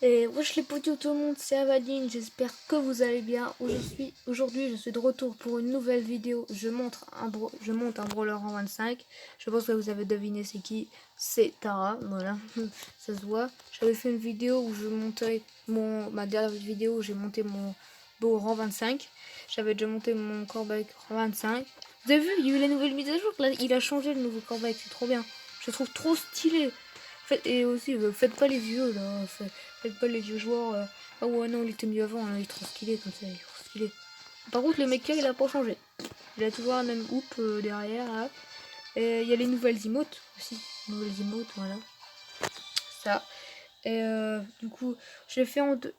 Et wesh les potos tout le monde, c'est Avaline, j'espère que vous allez bien. Aujourd'hui je suis de retour pour une nouvelle vidéo. Je monte un brawler en 25. Je pense que vous avez deviné c'est qui. C'est Tara, voilà, ça se voit. J'avais fait une vidéo où je montais ma dernière vidéo où j'ai monté mon beau rang 25. J'avais déjà monté mon corbeil rang 25. Vous avez vu, il y a eu la nouvelle mise à jour, là, il a changé le nouveau corbeil, c'est trop bien. Je le trouve trop stylé. Et aussi, faites pas les vieux là, faites pas les vieux joueurs. Ah ouais, non, il était mieux avant, là, il est trop stylé comme ça, il est trop stylé. Par contre, le mecha il a pas changé. Il a toujours un même hoop derrière là. Et il y a les nouvelles emotes aussi. Nouvelles emotes, voilà. Ça. Et du coup, j'ai fait en deux.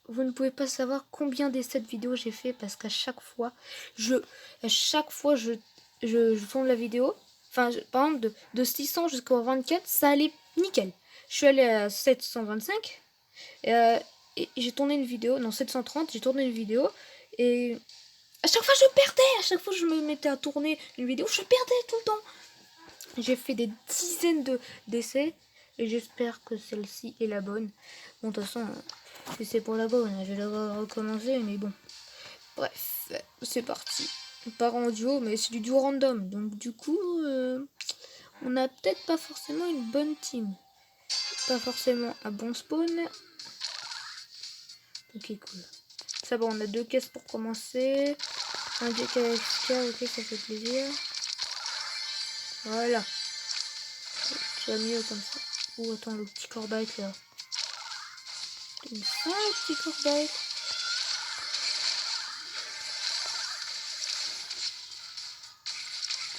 Vous ne pouvez pas savoir combien des 7 vidéos j'ai fait parce qu'à chaque fois, je tourne la vidéo. Enfin, par exemple, de 600 jusqu'au 24, ça allait nickel. Je suis allée à 725 et j'ai tourné une vidéo. Non, 730, j'ai tourné une vidéo et à chaque fois je perdais. À chaque fois je me mettais à tourner une vidéo, je perdais tout le temps. J'ai fait des dizaines d'essais et j'espère que celle-ci est la bonne. Bon, de toute façon, si c'est pour la bonne, je vais devoir recommencer, mais bon. Bref, c'est parti. On part en duo, mais c'est du duo random. Donc du coup, on n'a peut-être pas forcément une bonne team. Pas forcément un bon spawn. Ok, cool. Ça va, on a 2 caisses pour commencer. Un DKFK, ok, ça fait plaisir. Voilà. Ça va mieux comme ça. Ou attends, le petit corbeille là. Il fait un petit corbeille.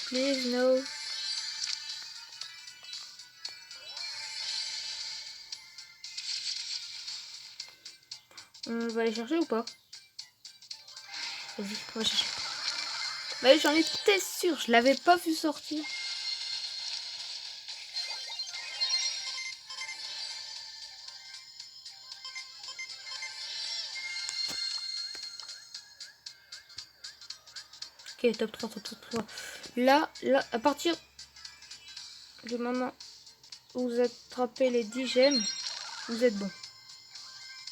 Please, no. On va aller chercher ou pas? Vas-y, on va chercher. Bah j'en étais sûre, je l'avais pas vu sortir. Ok, top 3, top 3. Là, à partir du moment où vous attrapez les 10 gemmes, vous êtes bon.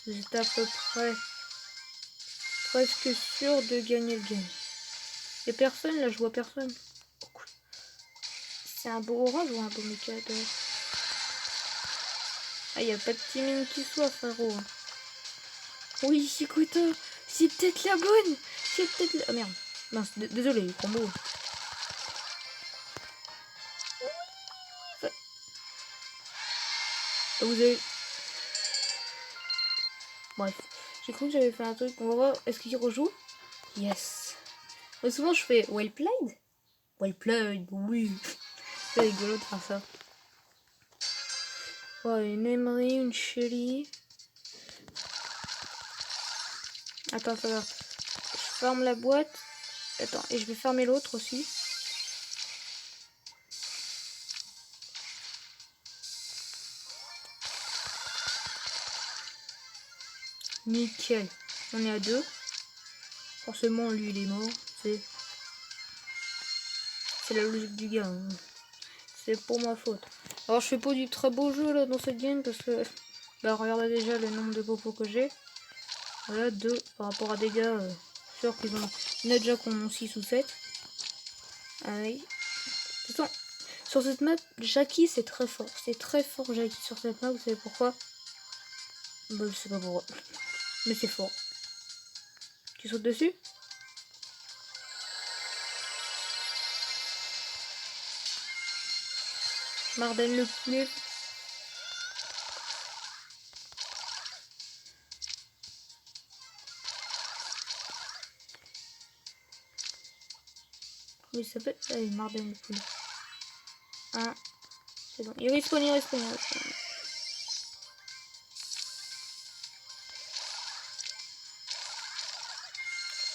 Vous êtes à peu près presque sûr de gagner le game. Y'a personne là, je vois personne. Oh, cool. C'est un beau orange ou un beau méca dehors? Ah, y'a pas de timing qui soit, frérot. Oui, écoute, c'est peut-être la bonne. C'est peut-être la... Oh merde. Mince, désolé, combo. Vous avez... Bref. J'ai cru que j'avais fait un truc. On va voir. Est-ce qu'il rejoue? Yes. Mais souvent, je fais well played. Well played, oui. C'est rigolo de faire ça. Ouais, une Emery, une Shelly. Attends, ça va. Je ferme la boîte. Attends, et je vais fermer l'autre aussi. Nickel. On est à 2. Forcément, lui, il est mort. C'est la logique du gars. Hein. C'est pour ma faute. Alors, je fais pas du très beau jeu là dans cette game parce que... Bah, regardez déjà le nombre de popos que j'ai. Voilà, 2 par rapport à des gars sûrs qu'ils ont... Il y en a déjà qui en ont 6 ou 7. Allez. De toute façon, sur cette map, Jackie c'est très fort. C'est très fort Jackie sur cette map, vous savez pourquoi? Bah, je sais pas pourquoi. Mais c'est fort. Tu sautes dessus? Marden le poulet. Oui, ça s'appelle. Allez, Marden le poulet. Ah, c'est bon. Il respawn, il respawn, il respawn.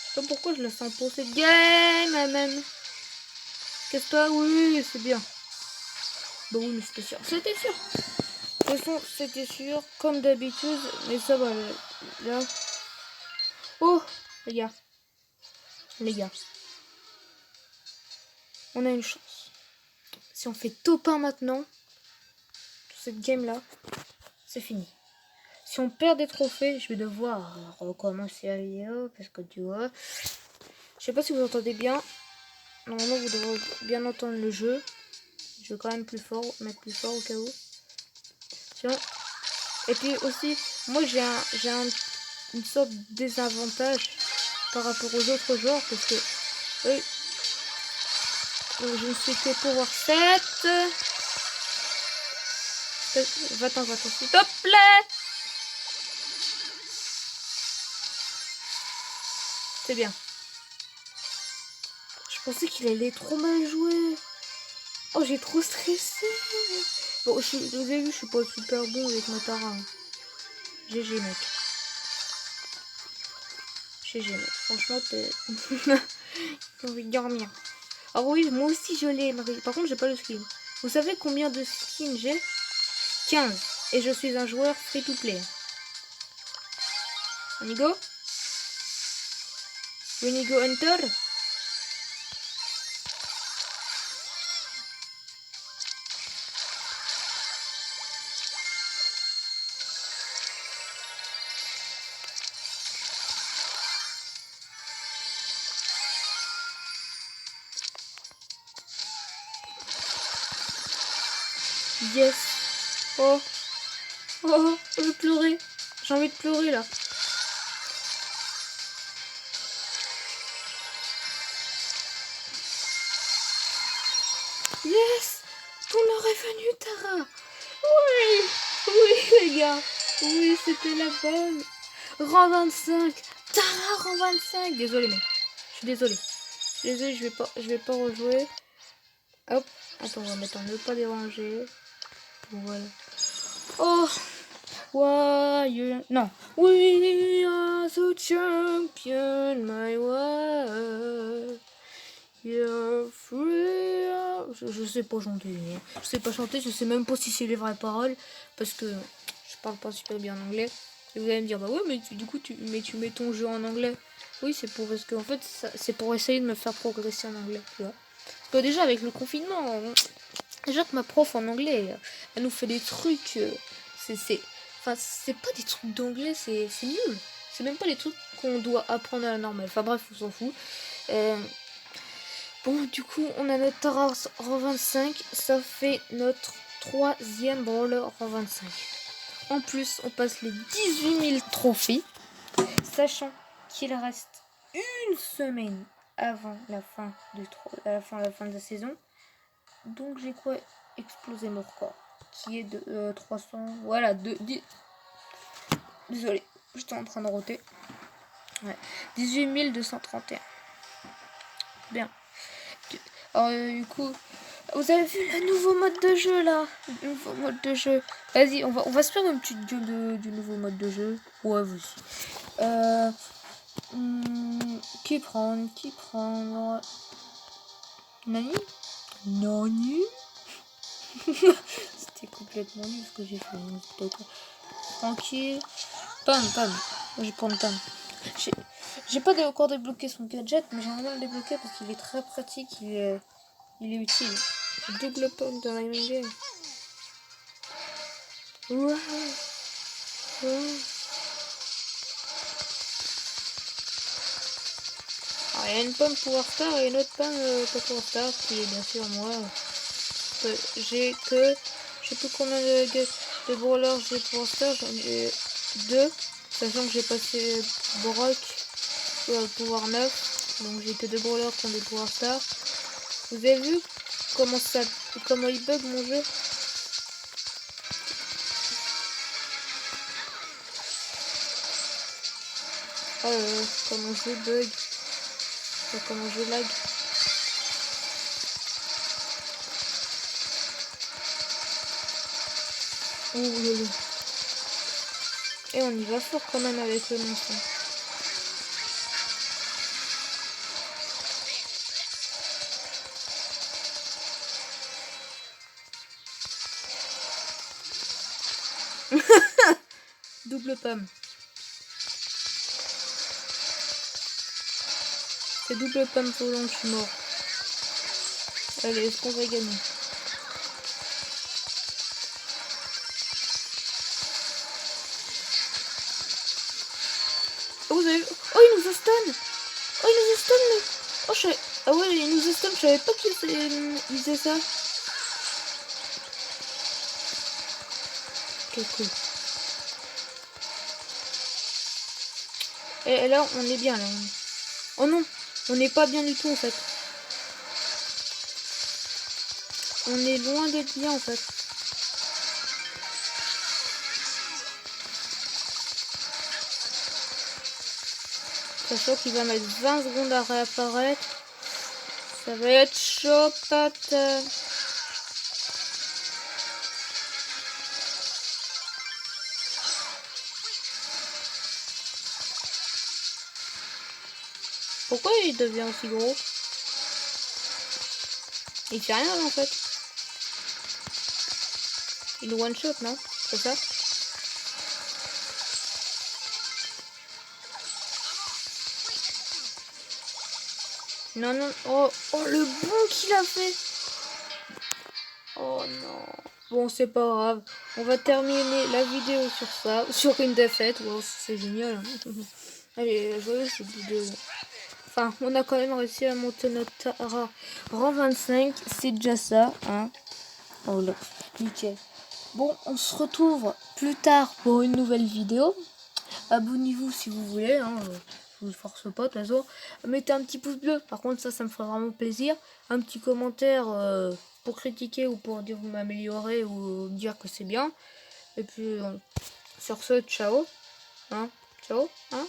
Je sais pas pourquoi je la sens pour cette game, même. Qu'est-ce que oui, c'est bien. Bah oui, mais c'était sûr. C'était sûr. De toute façon, c'était sûr, comme d'habitude. Mais ça va, là. Oh, les gars. Les gars. On a une chance. Si on fait top 1 maintenant, cette game là, c'est fini. Si on perd des trophées, je vais devoir recommencer la vidéo parce que tu vois. Je sais pas si vous entendez bien. Normalement, vous devrez bien entendre le jeu. Je vais quand même mettre plus fort au cas où. Tiens. Et puis aussi, moi j'ai une sorte de désavantage par rapport aux autres joueurs parce que je ne suis que pouvoir 7. Va-t'en, s'il te plaît. C'est bien. Je pensais qu'il allait trop mal jouer. Oh, j'ai trop stressé. Bon, vous avez vu, je suis pas super bon avec ma Tara. GG, mec. GG, mec. Franchement, t'es... j'ai envie de dormir. Alors oui, moi aussi, je l'ai. Par contre, j'ai pas le skin. Vous savez combien de skins j'ai? 15. Et je suis un joueur free-to-play. On y go? We go enter? Yes. Oh. Oh, je veux pleurer. J'ai envie de pleurer là. Yes. Ton heure est venue, Tara. Oui. Oui, les gars. Oui, c'était la bonne. Rang 25. Tara, rang 25. Désolé, mec. Je suis désolé. Désolé, je vais pas rejouer. Hop. Attends, on va mettre en ne pas déranger. Voilà. Oh. Non. We are the champion, my wife. You're free. Je sais pas chanter. Je sais pas chanter. Je sais même pas si c'est les vraies paroles. Parce que je parle pas super bien anglais. Et vous allez me dire, bah ouais, mais du coup, tu mets ton jeu en anglais. Oui, c'est pour... Parce qu'en fait, c'est pour essayer de me faire progresser en anglais. Tu vois. Parce que déjà, avec le confinement... Déjà que ma prof en anglais, elle nous fait des trucs... Enfin, c'est pas des trucs d'anglais, c'est nul. C'est même pas les trucs qu'on doit apprendre à la normale. Enfin bref, on s'en fout. Bon, du coup, on a notre Tara rang 25. Ça fait notre 3e brawler rang 25. En plus, on passe les 18 000 trophées. Sachant qu'il reste une semaine avant la fin de la saison. Donc j'ai quoi exploser mon record. Qui est de 300... Voilà, désolé, j'étais en train de roter. Ouais. 18 231. Bien. Alors, du coup, vous avez vu le nouveau mode de jeu là? Le nouveau mode de jeu. Vas-y, on va se faire une petite gueule du nouveau mode de jeu. Ouais, vous aussi. Qui prendre Nani? Nani? C'était complètement nul ce que j'ai fait. Tranquille. Pam. Je vais prendre Pam. J'ai pas encore débloqué son gadget, mais j'aimerais bien le débloquer parce qu'il est très pratique, il est utile. Double Pam dans la même game. Wow. Alors, il y a une pomme Power Star et une autre pomme pas Power Star qui est bien sûr moi. Je sais plus combien de brawlers j'ai Power Star, j'en ai 2. Sachant que j'ai passé Brock Pouvoir 9, donc j'ai que 2 brawlers qui ont des Power Stars. Vous avez vu comment il bug mon jeu? Oh comment je bug, comment je lag. Oh lolo. Et on y va fort quand même avec le monstre. Double pomme. C'est double pomme volant, je suis mort. Allez, est-ce qu'on va gagner? Oh, vous avez... Oh, il nous a stun. Oh, il nous a stun, mais... Oh, je... Ah ouais, il nous a stun, je savais pas qu'il faisait ça. Ok, cool. Et là, on est bien, là. Oh non, on n'est pas bien du tout, en fait. On est loin d'être bien, en fait. Sachant qu'il va mettre 20 secondes à réapparaître. Ça va être chaud, patate. Pourquoi il devient aussi gros? Il fait rien, en fait. Il one shot, non? C'est ça? Non, non. Oh, oh, le bon qu'il a fait. Oh non. Bon, c'est pas grave. On va terminer la vidéo sur ça. Sur une défaite. Wow, c'est génial. Hein. Allez, joyeuse cette vidéo. Enfin, on a quand même réussi à monter notre rang 25. C'est déjà ça. Hein. Oh là, nickel. Bon, on se retrouve plus tard pour une nouvelle vidéo. Abonnez-vous si vous voulez. Hein. Je vous force pas de toute façon. Mettez un petit pouce bleu. Par contre, ça me ferait vraiment plaisir. Un petit commentaire pour critiquer ou pour dire vous m'améliorer ou dire que c'est bien. Et puis, sur ce, ciao. Hein, ciao. Hein.